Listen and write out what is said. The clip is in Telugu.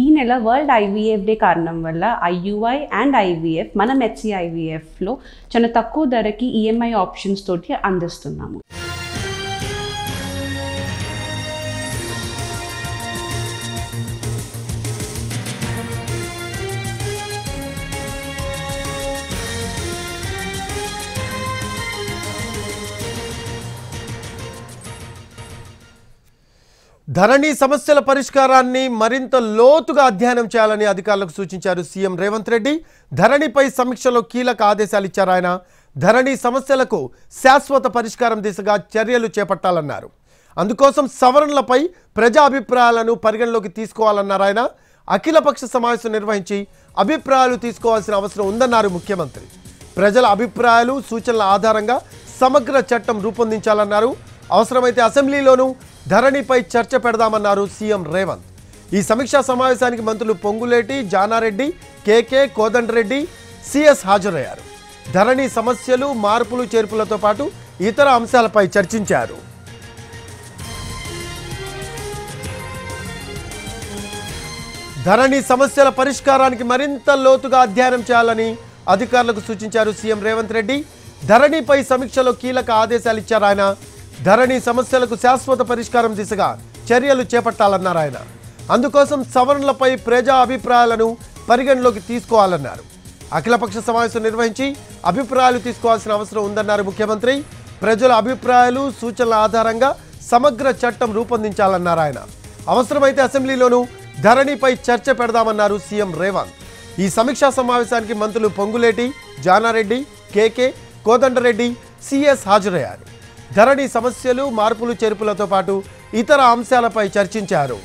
ఈ నెల వరల్డ్ ఐవీఎఫ్ డే కారణం వల్ల ఐయుఐ అండ్ ఐవీఎఫ్ మన HCIVFలో చాలా తక్కువ ధరకి ఈఎంఐ ఆప్షన్స్ తోటి అందిస్తున్నాము. ధరణి సమస్యల పరిష్కారాన్ని మరింత లోతుగా అధ్యయనం చేయాలని అధికారులకు సూచించారు సీఎం రేవంత్ రెడ్డి. ధరణిపై సమీక్షలో కీలక ఆదేశాలు ఇచ్చారు ఆయన. ధరణి సమస్యలకు శాశ్వత పరిష్కారం దిశగా చర్యలు చేపట్టాలన్నారు. అందుకోసం సవరణలపై ప్రజా అభిప్రాయాలను పరిగణలోకి తీసుకోవాలన్నారు ఆయన. అఖిలపక్ష సమావేశం నిర్వహించి అభిప్రాయాలు తీసుకోవాల్సిన అవసరం ఉందన్నారు ముఖ్యమంత్రి. ప్రజల అభిప్రాయాలు సూచనల ఆధారంగా సమగ్ర చట్టం రూపొందించాలన్నారు. అవసరమైతే అసెంబ్లీలోనూ ధరణిపై చర్చ పెడదామన్నారు సీఎం రేవంత్. ఈ సమీక్షా సమావేశానికి మంత్రులు పొంగులేటి, జానారెడ్డి, కేకే, కోదండరెడ్డి, సిఎస్ హాజరయ్యారు. ధరణి సమస్యలు, మార్పులు చేర్పులతో పాటు ఇతర అంశాలపై చర్చించారు. ధరణి సమస్యల పరిష్కారానికి మరింత లోతుగా అధ్యయనం చేయాలని అధికారులకు సూచించారు సీఎం రేవంత్ రెడ్డి. ధరణిపై సమీక్షలో కీలక ఆదేశాలు ఇచ్చారు ఆయన. ధరణి సమస్యలకు శాశ్వత పరిష్కారం దిశగా చర్యలు చేపట్టాలన్నారు ఆయన. అందుకోసం సవరణలపై ప్రజా అభిప్రాయాలను పరిగణలోకి తీసుకోవాలన్నారు. అఖిలపక్ష సమావేశం నిర్వహించి అభిప్రాయాలు తీసుకోవాల్సిన అవసరం ఉందన్నారు ముఖ్యమంత్రి. ప్రజల అభిప్రాయాలు సూచనల ఆధారంగా సమగ్ర చట్టం రూపొందించాలన్నారు ఆయన. అవసరమైతే అసెంబ్లీలోనూ ధరణిపై చర్చ పెడదామన్నారు సీఎం రేవంత్. ఈ సమీక్షా సమావేశానికి మంత్రులు పొంగులేటి, జానారెడ్డి, కేకే, కోదండరెడ్డి, సిఎస్ హాజరయ్యారు. ధరణి సమస్యలు, మార్పులు చేర్పులతో పాటు ఇతర అంశాలపై చర్చించారు.